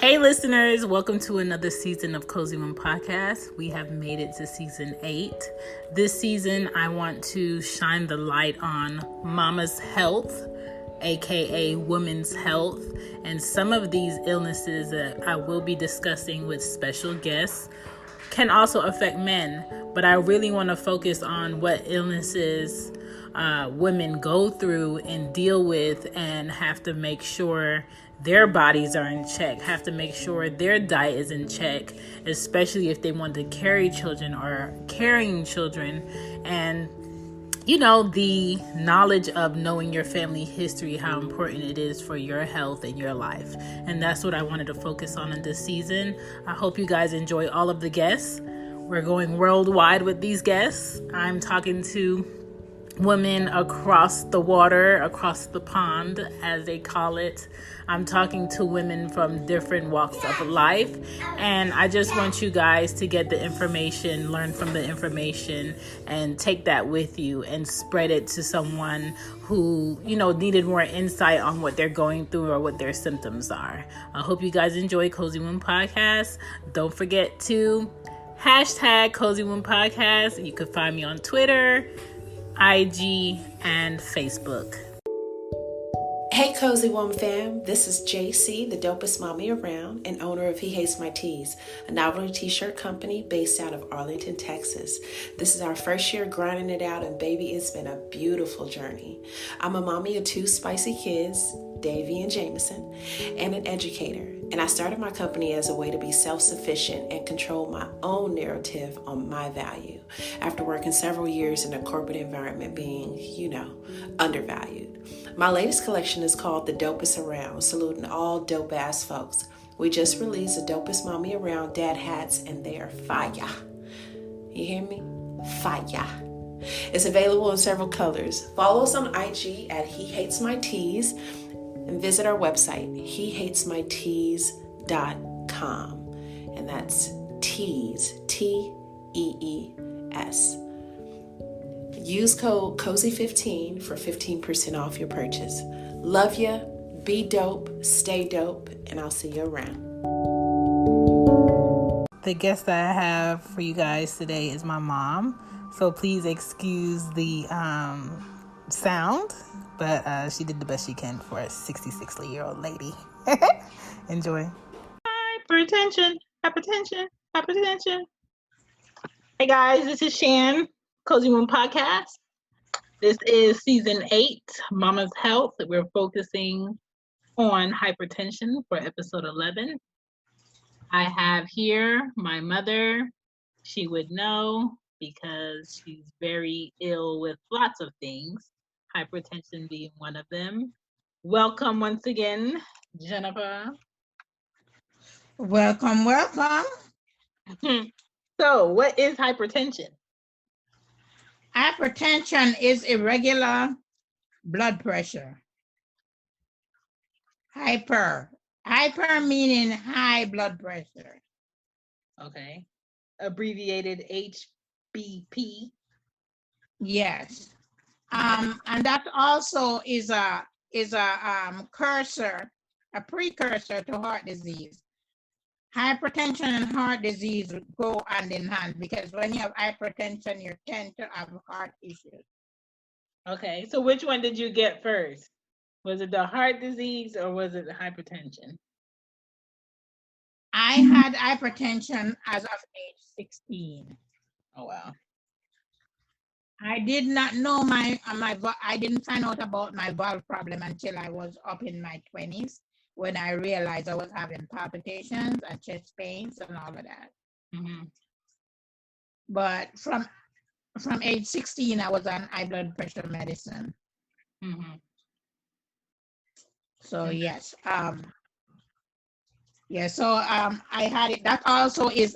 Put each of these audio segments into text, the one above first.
Hey listeners, welcome to another season of Cozy One Podcast. We have made it to season 8. This season, I want to shine the light on mama's health, aka women's health, and some of these illnesses that I will be discussing with special guests can also affect men, but I really want to focus on what illnesses women go through and deal with and have to make sure their bodies are in check, have to make sure their diet is in check, especially if they want to carry children or carrying children. And you know, the knowledge of knowing your family history, how important it is for your health and your life. And that's what I wanted to focus on in this season. I hope you guys enjoy all of the guests. We're going worldwide with these guests. I'm talking to women across the water, across the pond, as they call it. I'm talking to women from different walks of life, and I just want you guys to get the information, learn from the information, and take that with you and spread it to someone who, you know, needed more insight on what they're going through or what their symptoms are. I hope you guys enjoy Cozy One Podcast. Don't forget to hashtag Cozy One Podcast. You can find me on Twitter, IG, and Facebook. Hey Cozy One fam, this is JC, the dopest mommy around and owner of He Hates My Tees, a novelty t-shirt company based out of Arlington, Texas. This is our first year grinding it out, and baby, it's been a beautiful journey. I'm a mommy of 2 spicy kids, Davy and Jameson, and an educator. And I started my company as a way to be self-sufficient and control my own narrative on my value after working several years in a corporate environment being, you know, undervalued. My latest collection is called The Dopest Around, saluting all dope ass folks. We just released the Dopest Mommy Around dad hats, and they are fire. You hear me? Fire. It's available in several colors. Follow us on IG at He Hates My Tees and visit our website, hehatesmytees.com. And that's tees, Tees. Use code COZY15 for 15% off your purchase. Love ya, be dope, stay dope, and I'll see you around. The guest that I have for you guys today is my mom. So please excuse the sound, but she did the best she can for a 66-year-old lady. Enjoy. Hypertension. Hey guys, this is Shan, Cozy One Podcast. This is season 8, Mama's Health. We're focusing on hypertension for episode 11. I have here my mother. She would know because she's very ill with lots of things, hypertension being one of them. Welcome once again, Jennifer. Welcome. So, what is hypertension? Hypertension is irregular blood pressure. Hyper meaning high blood pressure. Okay. Abbreviated HBP. Yes. And that also is a precursor to heart disease. Hypertension and heart disease go hand in hand because when you have hypertension, you tend to have heart issues. Okay, so which one did you get first? Was it the heart disease or was it the hypertension? I had hypertension as of age 16. Oh, wow. I did not know I didn't find out about my valve problem until I was up in my 20s. When I realized I was having palpitations and chest pains and all of that. Mm-hmm. But from age 16, I was on high blood pressure medicine. Mm-hmm. So yes, I had it. That also is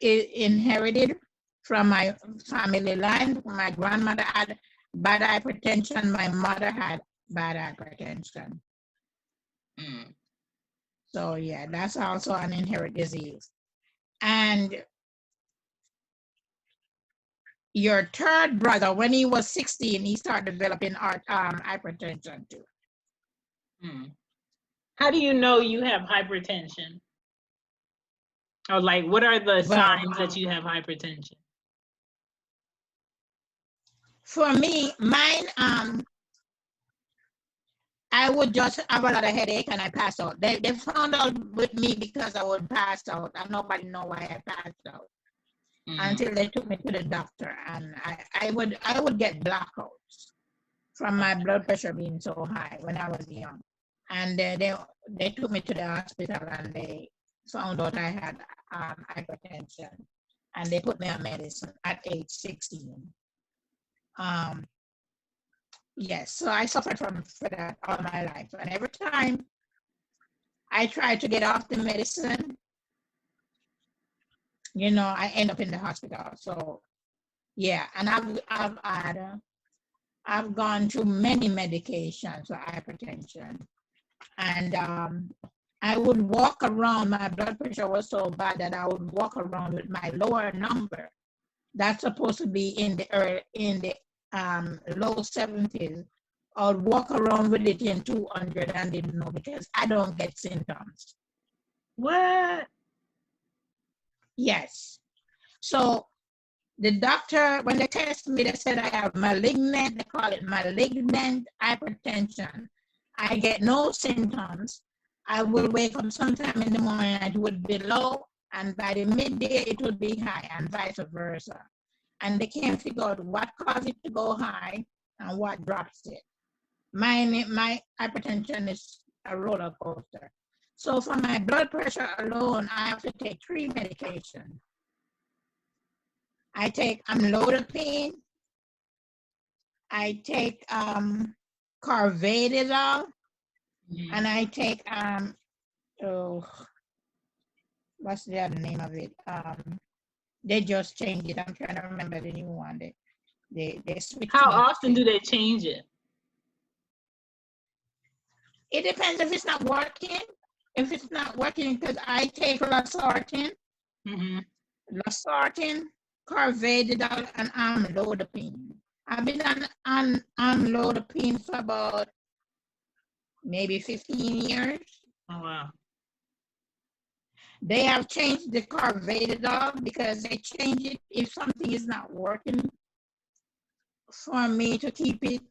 inherited from my family line. My grandmother had bad hypertension. My mother had bad hypertension. So yeah, that's also an inherited disease. And your third brother, when he was 16, he started developing hypertension too. How do you know you have hypertension? Or like, what are the Well, signs that you have hypertension? for me, mine, I would just have a lot of headache and I pass out. They found out with me because I would pass out and nobody know why I passed out until they took me to the doctor, and I would get blackouts from my blood pressure being so high when I was young. And they took me to the hospital and they found out I had hypertension, and they put me on medicine at age 16. Um, yes, so I suffered for that all my life, and every time I tried to get off the medicine, I end up in the hospital. So yeah, and I've gone through many medications for hypertension, and I would walk around. My blood pressure was so bad that I would walk around with my lower number. That's supposed to be in the low 70s. I would walk around with it in 200 and didn't know because I don't get symptoms. What? Yes. So the doctor, when they tested me, they said I have malignant, they call it malignant hypertension. I get no symptoms. I will wake up sometime in the morning and it would be low, and by the midday it would be high, and vice versa. And they can't figure out what causes it to go high and what drops it. My hypertension is a roller coaster. So for my blood pressure alone, I have to take 3 medications. I take amlodipine, I take carvedilol, and I take what's the other name of it? They just changed it. I'm trying to remember the new one. They switched. How often do they change it? It depends if it's not working. If it's not working, because I take losartan, carvedilol, and amlodipine. I've been on amlodipine for about maybe 15 years. Oh, wow. They have changed the carvedilol because they change it if something is not working for me to keep it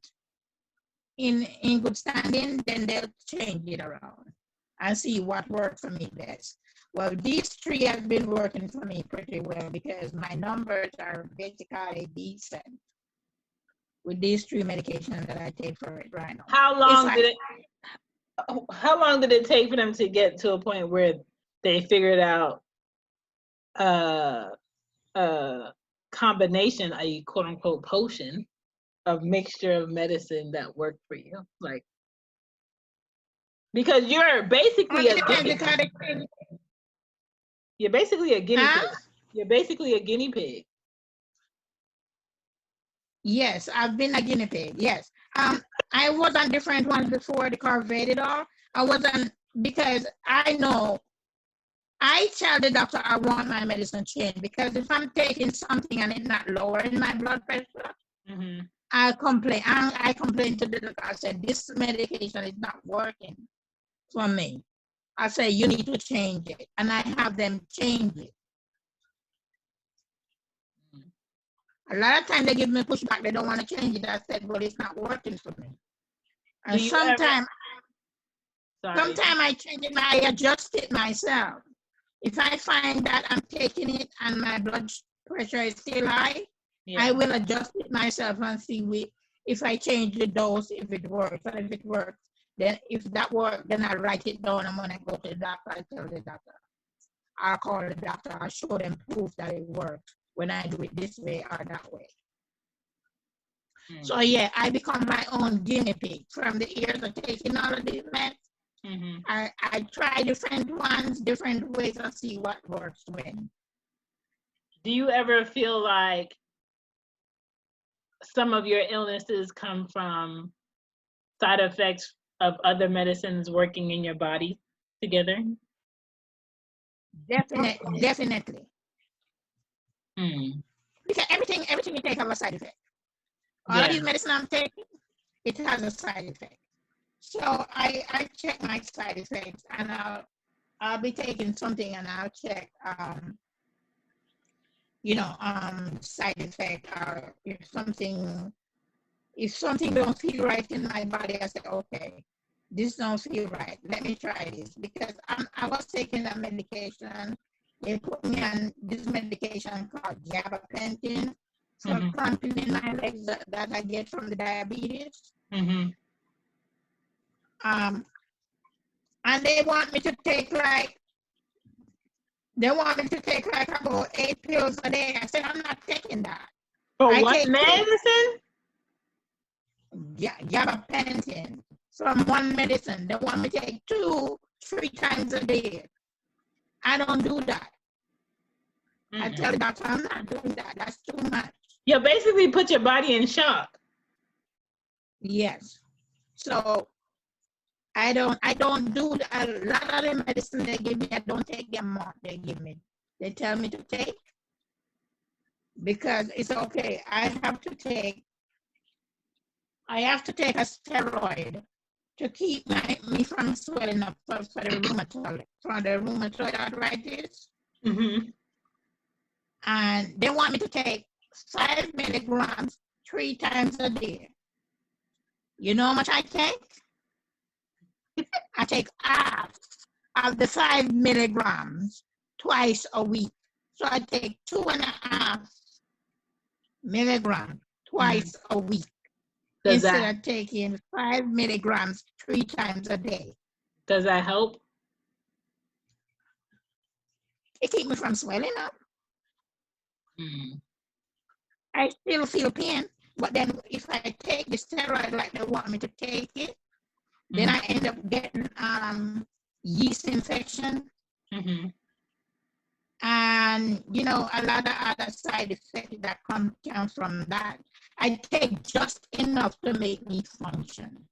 in good standing, then they'll change it around and see what works for me best. Well, these 3 have been working for me pretty well because my numbers are basically decent with these 3 medications that I take for it right now. How long did it take for them to get to a point where they figured out a combination, a quote unquote potion of mixture of medicine that worked for you? Like, because you're basically a guinea pig. You're basically a guinea pig. You're basically a guinea pig. Yes, I've been a guinea pig. Yes. I was on different ones before the carvedilol. I wasn't, because I know I tell the doctor I want my medicine changed, because if I'm taking something and it's not lowering my blood pressure, I complain. I complain to the doctor. I said, this medication is not working for me. I say, you need to change it. And I have them change it. A lot of times they give me pushback. They don't want to change it. I said, well, it's not working for me. And sometimes I change it, I adjust it myself. If I find that I'm taking it and my blood pressure is still high, I will adjust it myself and see if I change the dose, if it works. And if it works, then if that works, then I write it down. And when I go to the doctor, I tell the doctor. I'll call the doctor. I'll show them proof that it works when I do it this way or that way. So yeah, I become my own guinea pig. From the years of taking all of these meds, I try different ones, different ways, and see what works when. Do you ever feel like some of your illnesses come from side effects of other medicines working in your body together? Definitely. Because everything you take has a side effect. All of these medicine I'm taking, it has a side effect. So I check my side effects, and I'll be taking something and I'll check, side effect, or if something don't feel right in my body, I say, okay, this don't feel right. Let me try this, because I was taking a medication. They put me on this medication called gabapentin for cramping in my legs that I get from the diabetes. Mm-hmm. And they want me to take like about 8 pills a day. I said, I'm not taking that. For I what take medicine? gabapentin from one medicine. They want me to take 2-3 times a day. I don't do that. Mm-mm. I tell the doctor, I'm not doing that. That's too much. You basically put your body in shock. Yes. So I don't do a lot of the medicine they give me. I don't take them more. They give me. They tell me to take, because it's okay. I have to take a steroid to keep me from swelling up for the rheumatoid arthritis. Mm-hmm. And they want me to take 5 milligrams 3 times a day. You know how much I take? I take half of the 5 milligrams twice a week. So I take 2.5 milligrams twice a week. Instead of taking 5 milligrams 3 times a day. Does that help? It keeps me from swelling up. I still feel pain, but then if I take the steroid like they want me to take it, then I end up getting yeast infection. And a lot of other side effects that come from that. I take just enough to make me function.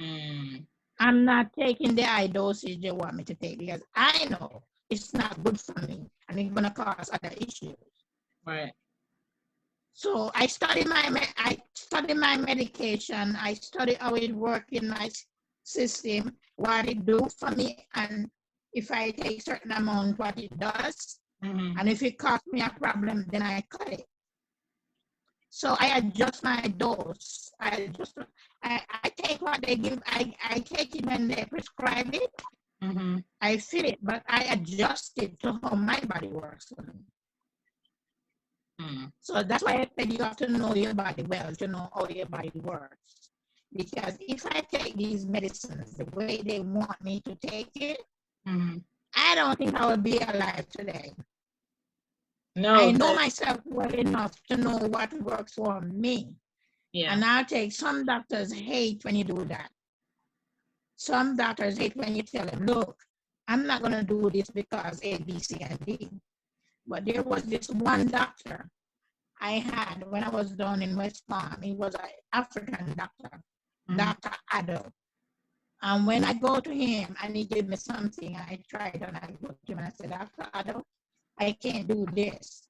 I'm not taking the high dosage they want me to take, because I know it's not good for me and it's going to cause other issues. Right. So I study my medication. I study how it works in my system, what it do for me, and if I take certain amount, what it does. And if it causes me a problem, then I cut it. So I adjust my dose. I take what they give. I take it when they prescribe it. I feel it, but I adjust it to how my body works for me. So that's why I said you have to know your body well to know how your body works. Because if I take these medicines the way they want me to take it, I don't think I would be alive today. No, I know myself well enough to know what works for me. Yeah. And I'll take, some doctors hate when you do that. Some doctors hate when you tell them, look, I'm not going to do this because A, B, C, and D. But there was this one doctor I had when I was down in West Palm. He was an African doctor, Dr. Addo. And when I go to him and he gave me something, I tried and I go to him and I said, Dr. Addo, I can't do this.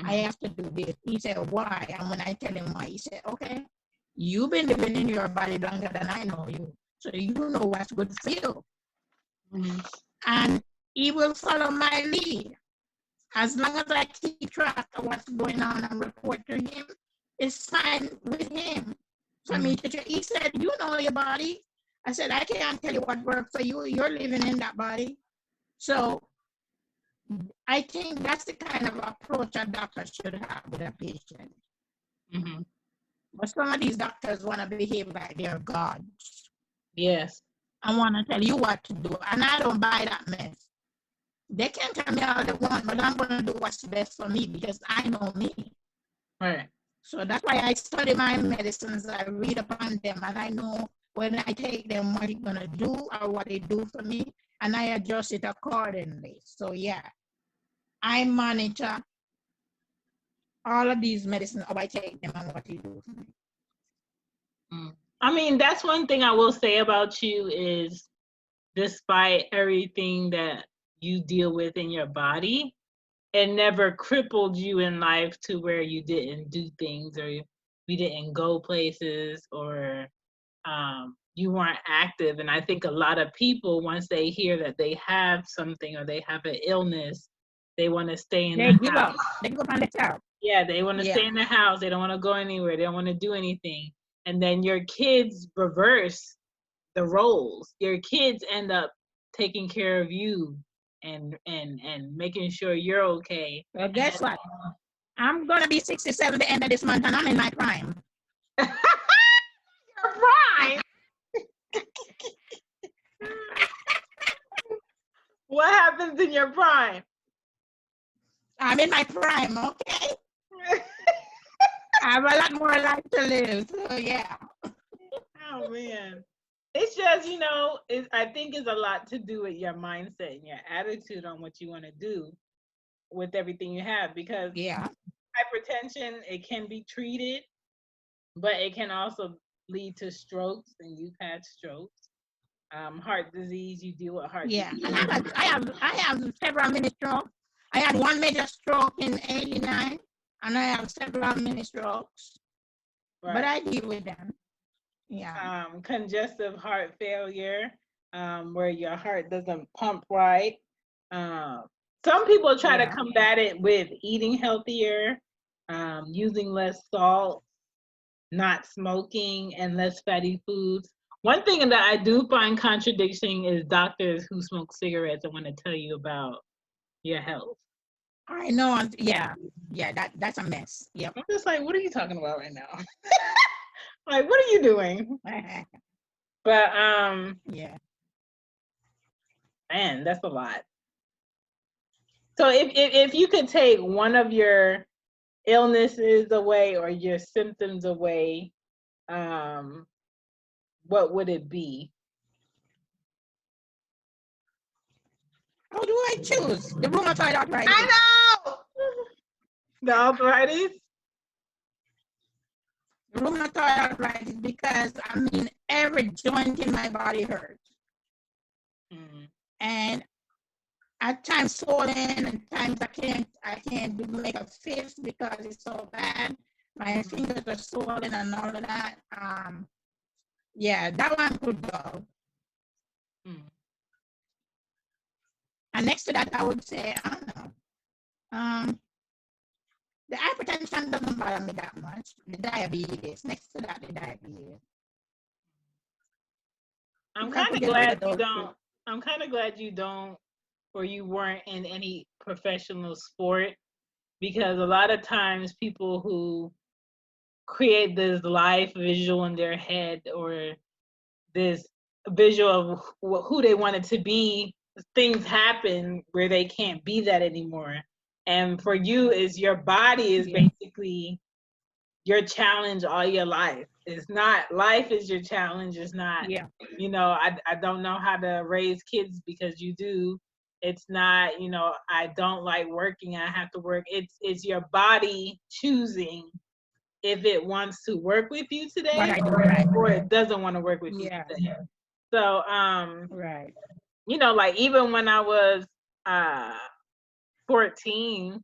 I have to do this. He said, why? And when I tell him why, he said, okay, you've been living in your body longer than I know you. So you know what's good for you. And he will follow my lead. As long as I keep track of what's going on and report to him, it's fine with him. For me to, he said, you know your body. I said, I can't tell you what works for you. You're living in that body. So I think that's the kind of approach a doctor should have with a patient. But some of these doctors want to behave like they're gods. Yes. I want to tell you what to do. And I don't buy that mess. They can tell me all they want, but I'm going to do what's best for me because I know me. Right. So that's why I study my medicines. I read upon them, and I know when I take them what it's going to do or what they do for me, and I adjust it accordingly. So, yeah, I monitor all of these medicines, how I take them and what they do for me. I mean, that's one thing I will say about you is despite everything that you deal with in your body, it never crippled you in life to where you didn't do things or you didn't go places or you weren't active. And I think a lot of people, once they hear that they have something or they have an illness, they want to stay in They the give house. up. They give up on themselves. Yeah, they want to Yeah. stay in the house. They don't want to go anywhere. They don't want to do anything. And then your kids reverse the roles. Your kids end up taking care of you and making sure you're okay. Well, guess what? I'm gonna be 67 the end of this month, and I'm in my prime. Your prime. What happens in your prime? I'm in my prime, okay? I have a lot more life to live, so yeah. Oh man. It's just, I think it's a lot to do with your mindset and your attitude on what you want to do with everything you have, because hypertension, it can be treated, but it can also lead to strokes, and you've had strokes. Heart disease, you deal with heart disease. And I have several mini strokes. I had one major stroke in '89, and I have several mini strokes. Right. But I deal with them. Yeah. Congestive heart failure, where your heart doesn't pump right. Some people try to combat it with eating healthier, using less salt, not smoking, and less fatty foods. One thing that I do find contradicting is doctors who smoke cigarettes and want to tell you about your health. I know. Yeah, that's a mess. Yep. I'm just like, what are you talking about right now? Like, what are you doing? But yeah. Man, that's a lot. So if you could take one of your illnesses away or your symptoms away, what would it be? How do I choose? The rheumatoid arthritis. I know! The arthritis? Rheumatoid arthritis, because every joint in my body hurts. Mm-hmm. And at times swollen, and times I can't make a fist because it's so bad. My fingers are swollen and all of that. That one could go. Mm. And next to that, I would say, I don't know. The hypertension doesn't bother me that much. The diabetes. Next to that, the diabetes. I'm kind of glad you don't, or you weren't in any professional sport, because a lot of times people who create this life visual in their head, or this visual of who they wanted to be, things happen where they can't be that anymore. And for you, is your body is basically your challenge all your life. It's not, life is your challenge. It's not, I don't know how to raise kids because you do. It's not, I don't like working, I have to work. It's your body choosing if it wants to work with you today or it doesn't want to work with you today. So, like even when I was 14,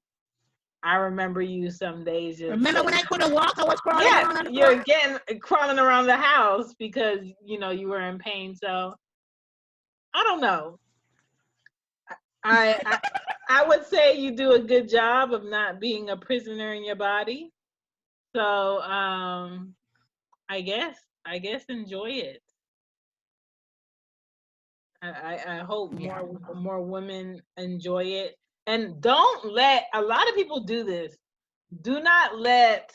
I remember you some days. Remember when I couldn't walk? I was crawling around. You're again crawling around the house because you were in pain. So I don't know. I would say you do a good job of not being a prisoner in your body. So I guess enjoy it. I hope more women enjoy it. And don't let, a lot of people do this. Do not let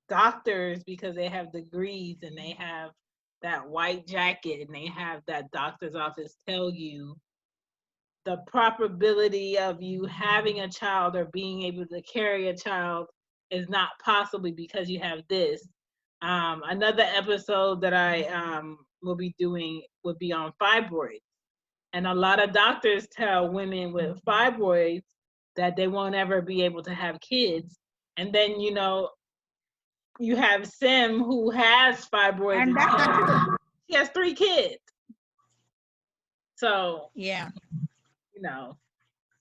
doctors, because they have degrees and they have that white jacket and they have that doctor's office, tell you the probability of you having a child or being able to carry a child is not possibly because you have this. Another episode that I will be doing would be on fibroids. And a lot of doctors tell women with fibroids that they won't ever be able to have kids. And then, you have Sim, who has fibroids. And that's not true. She has 3 kids. So,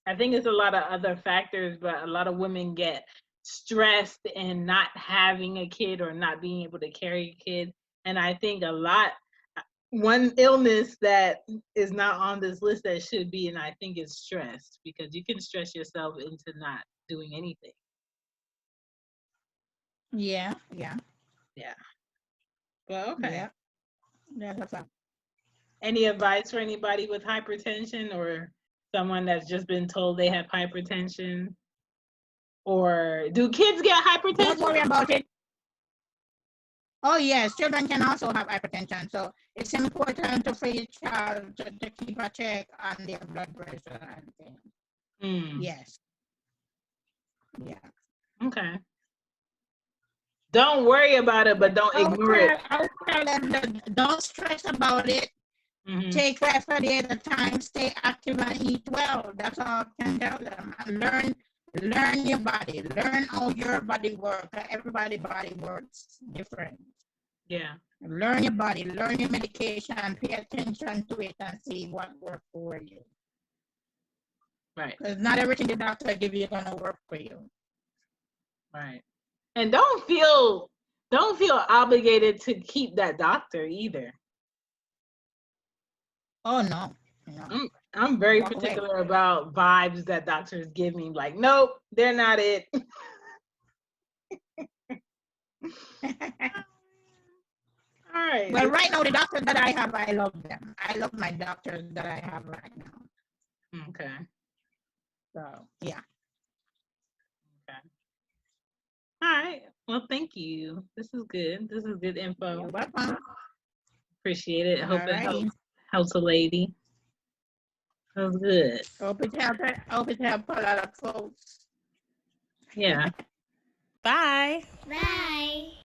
I think it's a lot of other factors, but a lot of women get stressed in not having a kid or not being able to carry a kid. And I think a lot, one illness that is not on this list that should be, and I think is stress, because you can stress yourself into not doing anything. Yeah. Yeah. Well, okay. Yeah. That's a fact. Any advice for anybody with hypertension, or someone that's just been told they have hypertension? Or do kids get hypertension? Don't worry about it. Oh yes, children can also have hypertension. So it's important for your child to keep a check on their blood pressure and things. Yes. Yeah. Okay. Don't worry about it, but don't ignore it. I'll tell them that don't stress about it. Mm-hmm. Take rest a day at a time, stay active and eat well. That's all I can tell them. And learn your body. Learn how your body works. Everybody's body works different. Yeah. Learn your body, learn your medication, pay attention to it and see what works for you. Right. Because not everything the doctor gives you is gonna work for you. Right. And don't feel obligated to keep that doctor either. Oh no. I'm very particular about vibes that doctors give me. Like, nope, they're not it. All right. Well, right now the doctors that I have, I love them. I love my doctors that I have right now. Okay. So yeah. Okay. All right. Well, thank you. This is good. This is good info. You're welcome. Appreciate it. Hope it helps a lady. That was good. Hope it helped a lot of folks. Yeah. Bye. Bye.